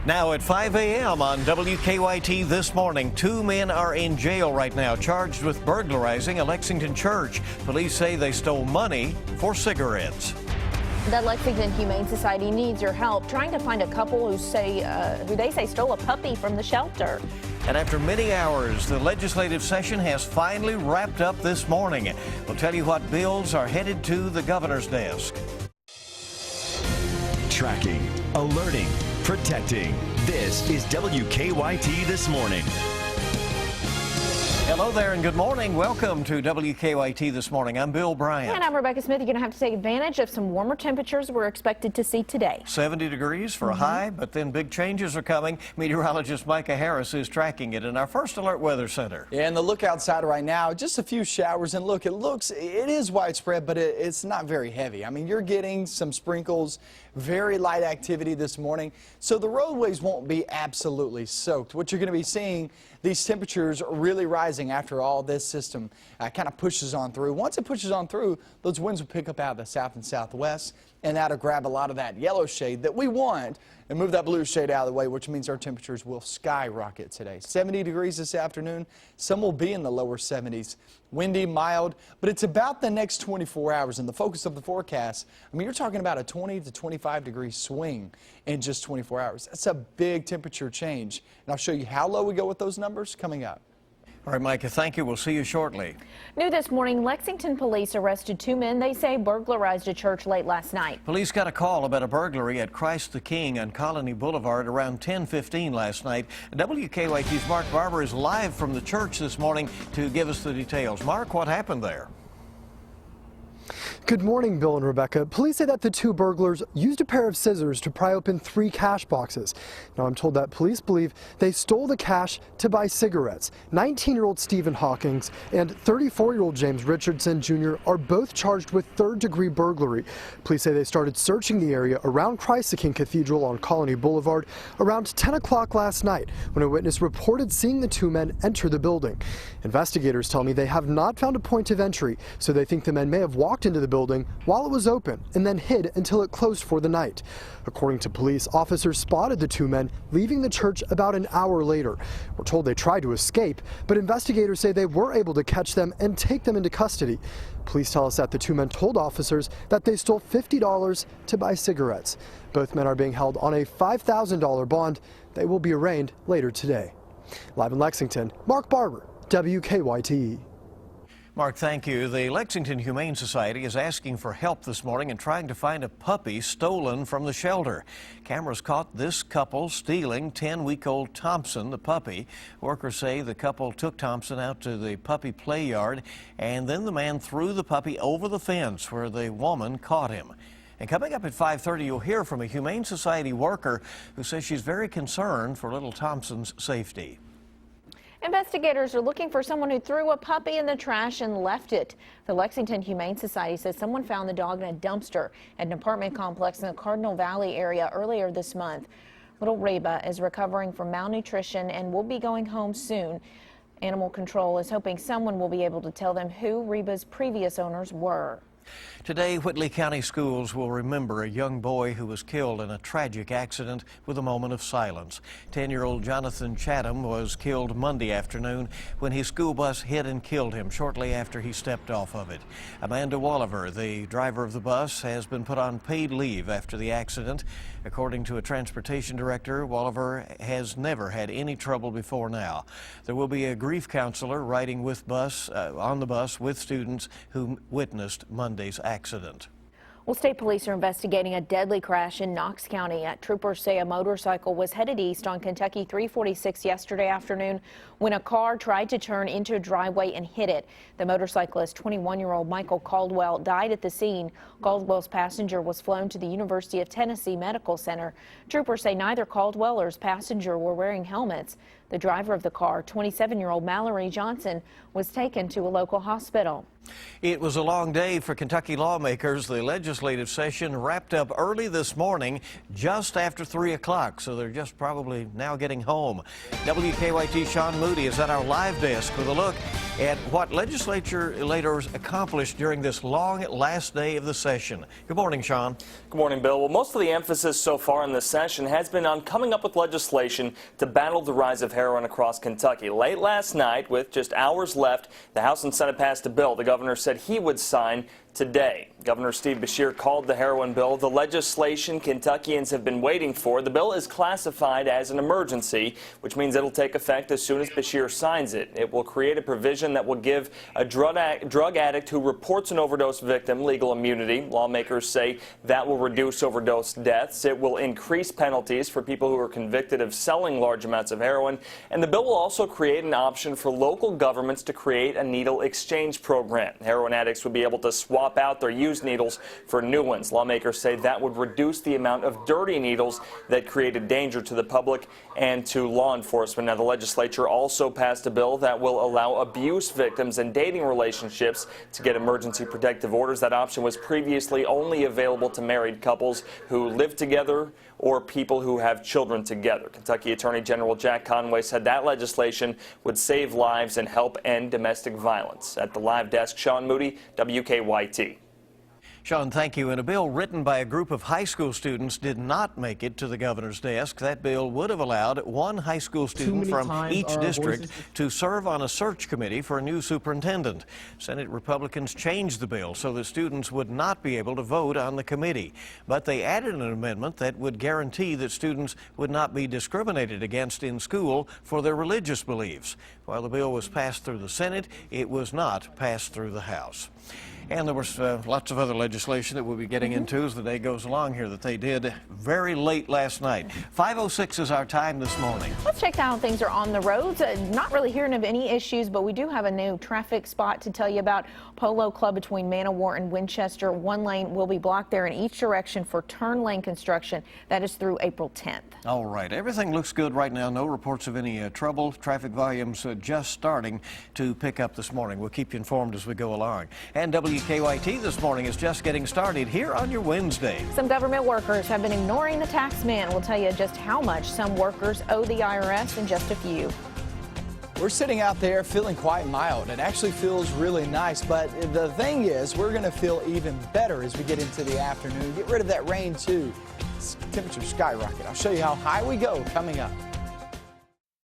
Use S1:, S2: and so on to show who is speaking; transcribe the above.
S1: Now at 5 a.m. on WKYT this morning, 2 men are in jail right now charged with burglarizing a Lexington church. Police say they stole money for cigarettes.
S2: The Lexington Humane Society needs your help trying to find a couple who they say stole a puppy from the shelter.
S1: And after many hours, the legislative session has finally wrapped up this morning. We'll tell you what bills are headed to the governor's desk.
S3: Tracking, alerting, protecting. This is WKYT This Morning.
S1: Hello there and good morning. Welcome to WKYT This Morning. I'm Bill Bryant.
S2: And I'm Rebecca Smith. You're going to have to take advantage of some warmer temperatures we're expected to see today.
S1: 70 degrees for a high, but then big changes are coming. Meteorologist Micah Harris is tracking it in our First Alert Weather Center.
S4: Yeah, and the look outside right now, just a few showers. And look, it is widespread, but it's not very heavy. I mean, you're getting some sprinkles, very light activity this morning. So the roadways won't be absolutely soaked. What you're going to be seeing, these temperatures really rising after all this system kind of pushes on through. Once it pushes on through, those winds will pick up out of the south and southwest, and that'll grab a lot of that yellow shade that we want and move that blue shade out of the way, which means our temperatures will skyrocket today. 70 degrees this afternoon. Some will be in the lower 70s. Windy, mild, but it's about the next 24 hours. And the focus of the forecast, I mean, you're talking about a 20 to 25 degree swing in just 24 hours. That's a big temperature change. And I'll show you how low we go with those numbers coming up.
S1: All right, Micah, thank you. We'll see you shortly.
S2: New this morning, Lexington police arrested 2 men they say burglarized a church late last night.
S1: Police got a call about a burglary at Christ the King on Colony Boulevard around 10:15 last night. WKYT's Mark Barber is live from the church this morning to give us the details. Mark, what happened there?
S5: Good morning, Bill and Rebecca. Police say that the 2 burglars used a pair of scissors to pry open 3 cash boxes. Now, I'm told that police believe they stole the cash to buy cigarettes. 19-year-old Stephen Hawkins and 34-year-old James Richardson Jr. are both charged with third-degree burglary. Police say they started searching the area around Christ the King Cathedral on Colony Boulevard around 10 o'clock last night when a witness reported seeing the 2 men enter the building. Investigators tell me they have not found a point of entry, so they think the men may have walked into the building while it was open and then hid until it closed for the night. According to police, officers spotted the 2 men leaving the church about an hour later. We're told they tried to escape, but investigators say they were able to catch them and take them into custody. Police tell us that the 2 men told officers that they stole $50 to buy cigarettes. Both men are being held on a $5,000 bond. They will be arraigned later today. Live in Lexington, Mark Barber, WKYT.
S1: Mark, thank you. The Lexington Humane Society is asking for help this morning in trying to find a puppy stolen from the shelter. Cameras caught this couple stealing 10-week-old Thompson, the puppy. Workers say the couple took Thompson out to the puppy play yard, and then the man threw the puppy over the fence where the woman caught him. And coming up at 5:30, you'll hear from a Humane Society worker who says she's very concerned for little Thompson's safety.
S2: Investigators are looking for someone who threw a puppy in the trash and left it. The Lexington Humane Society says someone found the dog in a dumpster at an apartment complex in the Cardinal Valley area earlier this month. Little Reba is recovering from malnutrition and will be going home soon. Animal Control is hoping someone will be able to tell them who Reba's previous owners were.
S1: Today, Whitley County Schools will remember a young boy who was killed in a tragic accident with a moment of silence. 10-year-old Jonathan Chatham was killed Monday afternoon when his school bus hit and killed him shortly after he stepped off of it. Amanda Walliver, the driver of the bus, has been put on paid leave after the accident. According to a transportation director, Walliver has never had any trouble before now. There will be a grief counselor riding on the bus with students who witnessed Monday's accident.
S2: Well, state police are investigating a deadly crash in Knox County. Troopers say a motorcycle was headed east on Kentucky 346 yesterday afternoon when a car tried to turn into a driveway and hit it. The motorcyclist, 21-year-old Michael Caldwell, died at the scene. Caldwell's passenger was flown to the University of Tennessee Medical Center. Troopers say neither Caldwell or his passenger were wearing helmets. The driver of the car, 27-year-old Mallory Johnson, was taken to a local hospital.
S1: It was a long day for Kentucky lawmakers. The legislative session wrapped up early this morning, just after 3 o'clock, so they're just probably now getting home. WKYT Sean Moody is at our live desk with a look at what legislators accomplished during this long last day of the session. Good morning, Sean.
S6: Good morning, Bill. Well, most of the emphasis so far in this session has been on coming up with legislation to battle the rise of heroin across Kentucky. Late last night, with just hours left, the House and Senate passed a bill the governor said he would sign today. Governor Steve Beshear called the heroin bill the legislation Kentuckians have been waiting for. The bill is classified as an emergency, which means it'll take effect as soon as Beshear signs it. It will create a provision that will give a drug addict who reports an overdose victim legal immunity. Lawmakers say that will reduce overdose deaths. It will increase penalties for people who are convicted of selling large amounts of heroin. And the bill will also create an option for local governments to create a needle exchange program. Heroin addicts would be able to swap out their used needles for new ones. Lawmakers say that would reduce the amount of dirty needles that created danger to the public and to law enforcement. Now, the legislature also passed a bill that will allow abuse victims and dating relationships to get emergency protective orders. That option was previously only available to married couples who live together or people who have children together. Kentucky Attorney General Jack Conway said that legislation would save lives and help end domestic violence. At the live desk, Sean Moody, WKYT.
S1: Sean, thank you. And a bill written by a group of high school students did not make it to the governor's desk. That bill would have allowed one high school student from each district to serve on a search committee for a new superintendent. Senate Republicans changed the bill so that students would not be able to vote on the committee. But they added an amendment that would guarantee that students would not be discriminated against in school for their religious beliefs. While the bill was passed through the Senate, it was not passed through the House. And there was lots of other legislation that we'll be getting into as the day goes along here that they did very late last night. 5:06 is our time this morning.
S2: Let's check out how things are on the roads. Not really hearing of any issues, but we do have a new traffic spot to tell you about. Polo Club between Manowar and Winchester. One lane will be blocked there in each direction for turn lane construction. That is through April 10th.
S1: All right. Everything looks good right now. No reports of any trouble. Traffic volumes just starting to pick up this morning. We'll keep you informed as we go along. And WKYT this morning is just getting started here on your Wednesday.
S2: Some government workers have been ignoring the tax man. We'll tell you just how much some workers owe the IRS in just a few.
S4: We're sitting out there feeling quite mild. It actually feels really nice, but the thing is, we're going to feel even better as we get into the afternoon. Get rid of that rain, too. Temperatures skyrocket. I'll show you how high we go coming up.